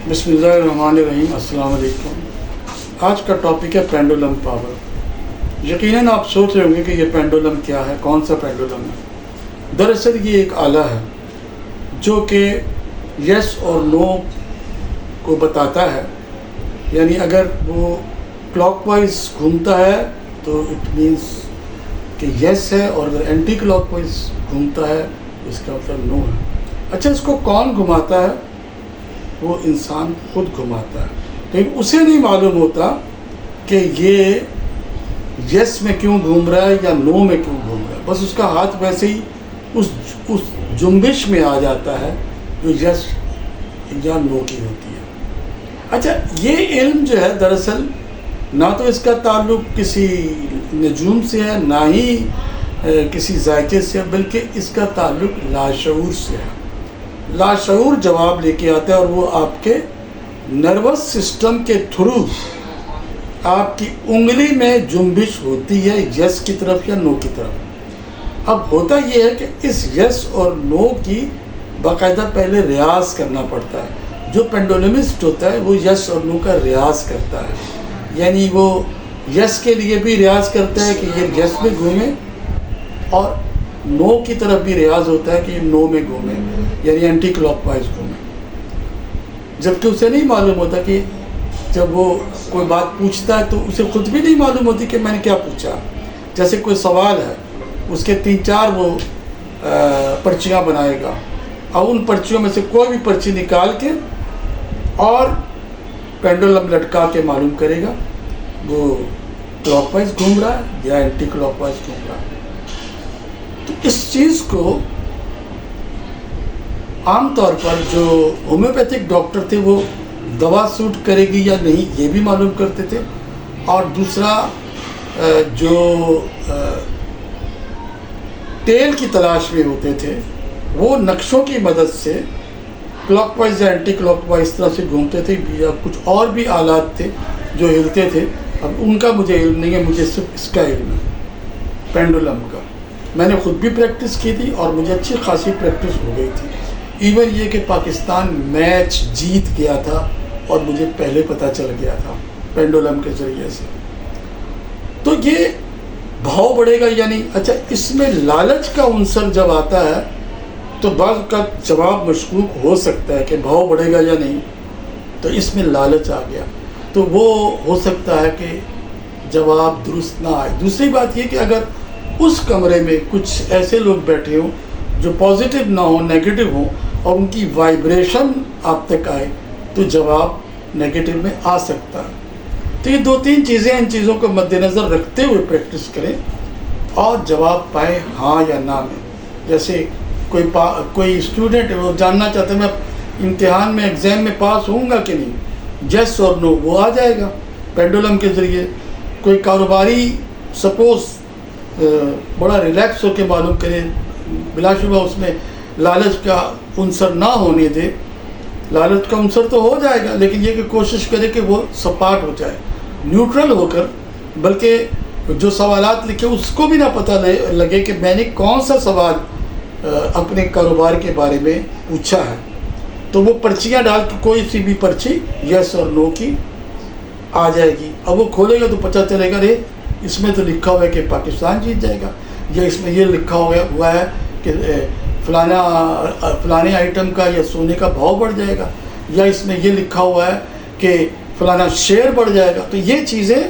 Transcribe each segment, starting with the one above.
بسم اللہ الرحمن الرحیم۔ السلام علیکم۔ آج کا ٹاپک ہے پینڈولم پاور۔ یقیناً آپ سوچ رہے ہوں گے کہ یہ پینڈولم کیا ہے، کون سا پینڈولم ہے۔ دراصل یہ ایک آلہ ہے جو کہ یس اور نو کو بتاتا ہے، یعنی اگر وہ کلاک وائز گھومتا ہے تو اٹ مینس کہ یس ہے، اور اگر اینٹی کلاک وائز گھومتا ہے تو اس کا مطلب نو ہے۔ اچھا، اس کو کون گھماتا ہے؟ وہ انسان خود گھماتا ہے، لیکن اسے نہیں معلوم ہوتا کہ یہ یس میں کیوں گھوم رہا ہے یا نو میں کیوں گھوم رہا ہے۔ بس اس کا ہاتھ ویسے ہی اس جنبش میں آ جاتا ہے جو یس یا نو کی ہوتی ہے۔ اچھا، یہ علم جو ہے دراصل نہ تو اس کا تعلق کسی نجوم سے ہے، نہ ہی کسی ذائقے سے ہے، بلکہ اس کا تعلق لاشعور سے ہے۔ لاشعور جواب لے کے آتا ہے، اور وہ آپ کے نروس سسٹم کے تھرو آپ کی انگلی میں جنبش ہوتی ہے یس کی طرف یا نو کی طرف۔ اب ہوتا یہ ہے کہ اس یس اور نو کی باقاعدہ پہلے ریاض کرنا پڑتا ہے۔ جو پینڈولمسٹ ہوتا ہے وہ یس اور نو کا ریاض کرتا ہے، یعنی وہ یس کے لیے بھی ریاض کرتا ہے کہ یہ یس میں گھومے، اور نو کی طرف بھی ریاض ہوتا ہے کہ یہ نو میں گھومے، یعنی اینٹی کلاک وائز گھومے۔ جبکہ اسے نہیں معلوم ہوتا کہ جب وہ کوئی بات پوچھتا ہے تو اسے خود بھی نہیں معلوم ہوتی کہ میں نے کیا پوچھا۔ جیسے کوئی سوال ہے، اس کے 3-4 وہ پرچیاں بنائے گا، اور ان پرچیوں میں سے کوئی بھی پرچی نکال کے اور پینڈولم لٹکا کے معلوم کرے گا وہ کلاک وائز گھوم رہا ہے یا اینٹی کلاک وائز گھوم رہا ہے۔ تو اس چیز کو عام طور پر جو ہومیوپیتھک ڈاکٹر تھے وہ دوا سوٹ کرے گی یا نہیں یہ بھی معلوم کرتے تھے، اور دوسرا جو تیل کی تلاش میں ہوتے تھے وہ نقشوں کی مدد سے کلاک وائز یا اینٹی کلاک وائز اس طرح سے گھومتے تھے، یا کچھ اور بھی آلات تھے جو ہلتے تھے۔ اب ان کا مجھے علم نہیں ہے، مجھے صرف اس کا علم ہے، پینڈولم کا۔ میں نے خود بھی پریکٹس کی تھی اور مجھے اچھی خاصی پریکٹس ہو گئی تھی، ایون یہ کہ پاکستان میچ جیت گیا تھا اور مجھے پہلے پتہ چل گیا تھا پینڈولم کے ذریعے سے۔ تو یہ بھاؤ بڑھے گا یا نہیں؟ اچھا، اس میں لالچ کا عنصر جب آتا ہے تو بعض کا جواب مشکوک ہو سکتا ہے کہ بھاؤ بڑھے گا یا نہیں، تو اس میں لالچ آ گیا تو وہ ہو سکتا ہے کہ جواب درست نہ آئے۔ دوسری بات یہ کہ اگر اس کمرے میں کچھ ایسے لوگ بیٹھے ہوں جو پازیٹیو نہ ہوں، نیگیٹو ہوں، اور ان کی وائبریشن آپ تک آئے تو جواب نیگیٹو میں آ سکتا ہے۔ تو یہ 2-3 چیزیں، ان چیزوں کو مد نظر رکھتے ہوئے پریکٹس کریں اور جواب پائیں ہاں یا نہ میں۔ جیسے کوئی اسٹوڈنٹ وہ جاننا چاہتا ہے میں امتحان میں ایگزام میں پاس ہوں گا کہ نہیں، یس اور نو وہ آ جائے گا پینڈولم کے ذریعے۔ کوئی کاروباری سپوز بڑا ریلیکس ہو کے معلوم کرے، بلا شبہ اس میں لالچ کا عنصر نہ ہونے دے، لالچ کا عنصر تو ہو جائے گا لیکن یہ کہ کوشش کرے کہ وہ سپاٹ ہو جائے، نیوٹرل ہو کر، بلکہ جو سوالات لکھے اس کو بھی نہ پتہ لگے کہ میں نے کون سا سوال اپنے کاروبار کے بارے میں پوچھا ہے۔ تو وہ پرچیاں ڈال کے کوئی سی بھی پرچی یس اور نو کی آ جائے گی، اب وہ کھولے گا تو پتہ چلے گا رے اس میں تو لکھا ہوا ہے کہ پاکستان جیت جائے گا، یا اس میں یہ لکھا ہوا ہے کہ فلانے آئٹم کا یا سونے کا بھاؤ بڑھ جائے گا، یا اس میں یہ لکھا ہوا ہے کہ فلانا شیئر بڑھ جائے گا۔ تو یہ چیزیں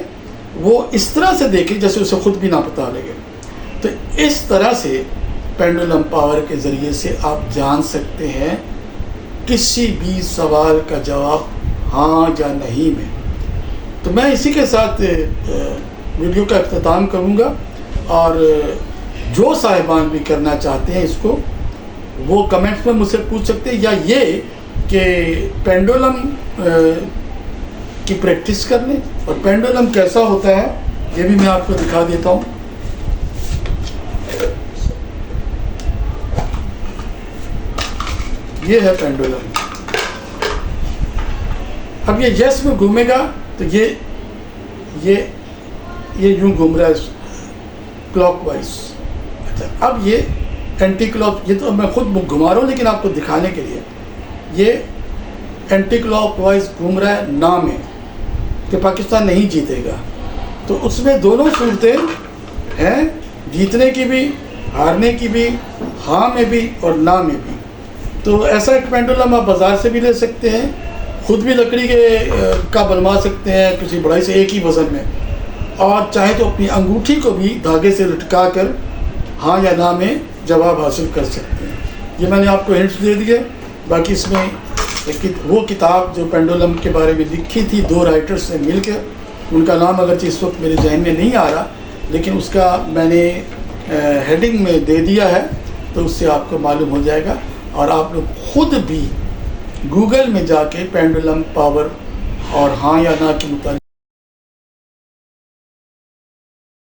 وہ اس طرح سے دیکھیں جیسے اسے خود بھی نہ پتہ لگے۔ تو اس طرح سے پینڈولم پاور کے ذریعے سے آپ جان سکتے ہیں کسی بھی سوال کا جواب ہاں یا نہیں میں۔ تو میں اسی کے ساتھ ویڈیو کا اختتام کروں گا، اور جو صاحبان بھی کرنا چاہتے ہیں اس کو وہ کمنٹس میں مجھ سے پوچھ سکتے ہیں، یا یہ کہ پینڈولم کی پریکٹس کر لیں۔ اور پینڈولم کیسا ہوتا ہے یہ بھی میں آپ کو دکھا دیتا ہوں۔ یہ ہے پینڈولم۔ اب یہ یس میں گھومے گا تو یہ یوں گھوم رہا ہے کلاک وائز۔ اچھا، اب یہ اینٹی کلاک، یہ تو میں خود گھما رہا ہوں لیکن آپ کو دکھانے کے لیے، یہ اینٹی کلاک وائز گھوم رہا ہے نا میں کہ پاکستان نہیں جیتے گا، تو اس میں دونوں صورتیں ہیں، جیتنے کی بھی، ہارنے کی بھی، ہاں میں بھی اور نا میں بھی۔ تو ایسا ایک پینڈولم آپ بازار سے بھی لے سکتے ہیں، خود بھی لکڑی کا بنوا سکتے ہیں کسی بڑائی سے ایک ہی وزن میں، اور چاہے تو اپنی انگوٹھی کو بھی دھاگے سے لٹکا کر ہاں یا نا میں جواب حاصل کر سکتے ہیں۔ یہ میں نے آپ کو ہنٹس دے دیے۔ باقی اس میں وہ کتاب جو پینڈولم کے بارے میں لکھی تھی 2 رائٹرز سے مل کے، ان کا نام اگرچہ اس وقت میرے ذہن میں نہیں آ رہا، لیکن اس کا میں نے ہیڈنگ میں دے دیا ہے، تو اس سے آپ کو معلوم ہو جائے گا، اور آپ لوگ خود بھی گوگل میں جا کے پینڈولم پاور اور ہاں یا نا کے متعلق